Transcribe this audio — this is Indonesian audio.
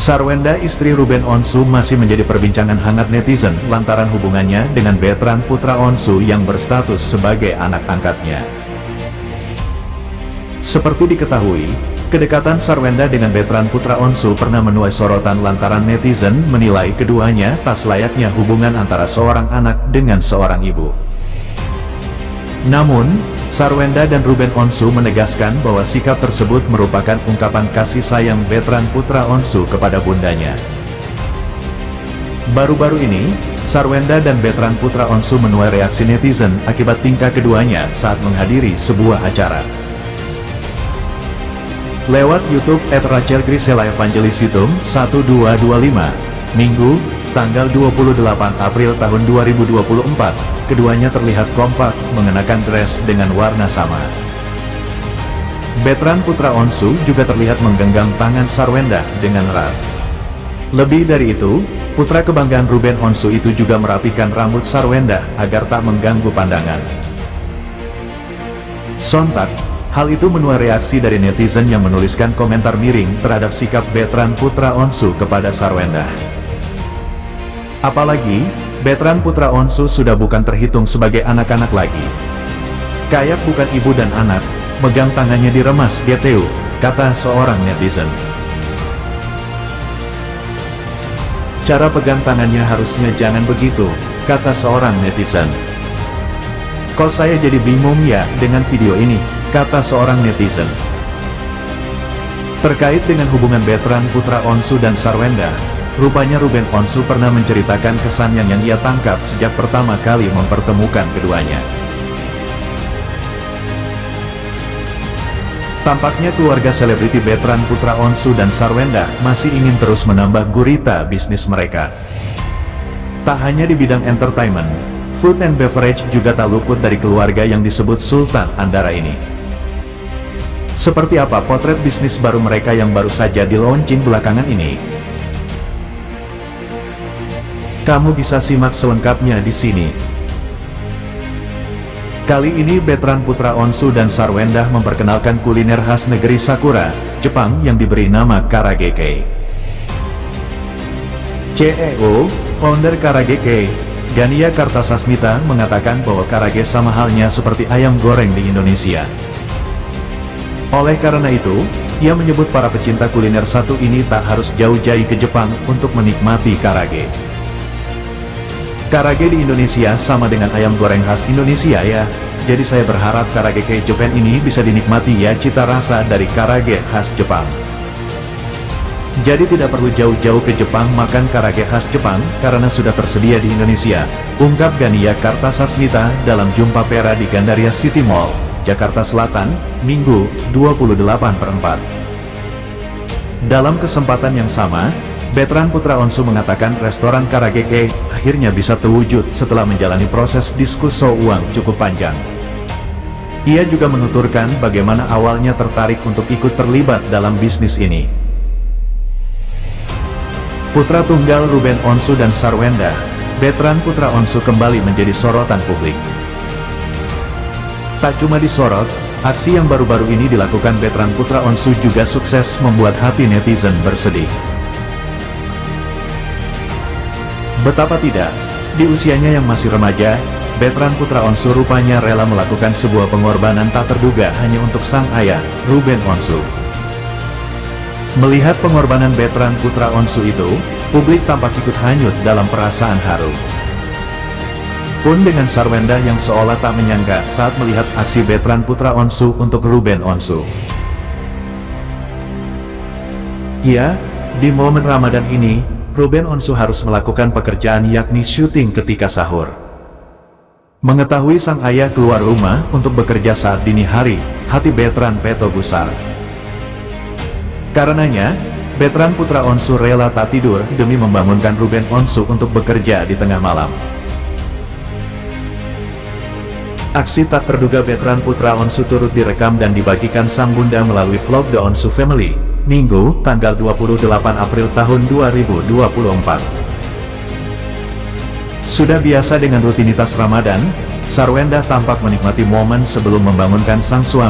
Sarwenda, istri Ruben Onsu, masih menjadi perbincangan hangat netizen lantaran hubungannya dengan Bertrand putra Onsu yang berstatus sebagai anak angkatnya. Seperti diketahui, kedekatan Sarwenda dengan Bertrand putra Onsu pernah menuai sorotan lantaran netizen menilai keduanya tak selayaknya hubungan antara seorang anak dengan seorang ibu. Namun, Sarwenda dan Ruben Onsu menegaskan bahwa sikap tersebut merupakan ungkapan kasih sayang Bertrand putra Onsu kepada bundanya. Baru-baru ini, Sarwenda dan Bertrand putra Onsu menuai reaksi netizen akibat tingkah keduanya saat menghadiri sebuah acara. Lewat YouTube @RachelGrisela_Evangelisitum 1225, Minggu, tanggal 28 April tahun 2024, keduanya terlihat kompak mengenakan dress dengan warna sama. Bertrand putra Onsu juga terlihat menggenggam tangan Sarwenda dengan erat. Lebih dari itu, putra kebanggaan Ruben Onsu itu juga merapikan rambut Sarwenda agar tak mengganggu pandangan. Sontak, hal itu menuai reaksi dari netizen yang menuliskan komentar miring terhadap sikap Bertrand putra Onsu kepada Sarwenda. Apalagi, Bertrand putra Onsu sudah bukan terhitung sebagai anak-anak lagi. Kayak bukan ibu dan anak, megang tangannya diremas GTU, kata seorang netizen. Cara pegang tangannya harusnya jangan begitu, kata seorang netizen. Kok saya jadi bingung ya dengan video ini, kata seorang netizen. Terkait dengan hubungan Bertrand putra Onsu dan Sarwenda, rupanya Ruben Onsu pernah menceritakan kesan yang ia tangkap sejak pertama kali mempertemukan keduanya. Tampaknya keluarga selebriti Bertrand putra Onsu dan Sarwenda masih ingin terus menambah gurita bisnis mereka. Tak hanya di bidang entertainment, food and beverage juga tak luput dari keluarga yang disebut Sultan Andara ini. Seperti apa potret bisnis baru mereka yang baru saja di-launching belakangan ini? Kamu bisa simak selengkapnya di sini. Kali ini Bertrand putra Onsu dan Sarwenda memperkenalkan kuliner khas negeri Sakura, Jepang yang diberi nama Karagekei. CEO, founder Karagekei, Gania Kartasasmita mengatakan bahwa karage sama halnya seperti ayam goreng di Indonesia. Oleh karena itu, ia menyebut para pecinta kuliner satu ini tak harus jauh-jauh ke Jepang untuk menikmati karage. Karage di Indonesia sama dengan ayam goreng khas Indonesia ya, jadi saya berharap Karagekei Japan ini bisa dinikmati ya cita rasa dari karage khas Jepang. Jadi tidak perlu jauh-jauh ke Jepang makan karage khas Jepang, karena sudah tersedia di Indonesia, ungkap Gania Kartasasmita dalam jumpa pera di Gandaria City Mall, Jakarta Selatan, Minggu, 28/4. Dalam kesempatan yang sama, Bertrand putra Onsu mengatakan restoran Karagekei akhirnya bisa terwujud setelah menjalani proses diskusi uang cukup panjang. Ia juga menuturkan bagaimana awalnya tertarik untuk ikut terlibat dalam bisnis ini. Putra tunggal Ruben Onsu dan Sarwenda, Bertrand putra Onsu kembali menjadi sorotan publik. Tak cuma disorot, aksi yang baru-baru ini dilakukan Bertrand putra Onsu juga sukses membuat hati netizen bersedih. Betapa tidak, di usianya yang masih remaja, Bertrand putra Onsu rupanya rela melakukan sebuah pengorbanan tak terduga hanya untuk sang ayah, Ruben Onsu. Melihat pengorbanan Bertrand putra Onsu itu, publik tampak ikut hanyut dalam perasaan haru. Pun dengan Sarwenda yang seolah tak menyangka saat melihat aksi Bertrand putra Onsu untuk Ruben Onsu. Ya, di momen Ramadan ini, Ruben Onsu harus melakukan pekerjaan yakni syuting ketika sahur. Mengetahui sang ayah keluar rumah untuk bekerja saat dini hari, hati Bertrand peto gusar. Karenanya, Bertrand putra Onsu rela tak tidur demi membangunkan Ruben Onsu untuk bekerja di tengah malam. Aksi tak terduga Bertrand putra Onsu turut direkam dan dibagikan sang bunda melalui vlog The Onsu Family, Minggu, tanggal 28 April tahun 2024. Sudah biasa dengan rutinitas Ramadan, Sarwenda tampak menikmati momen sebelum membangunkan sang suami.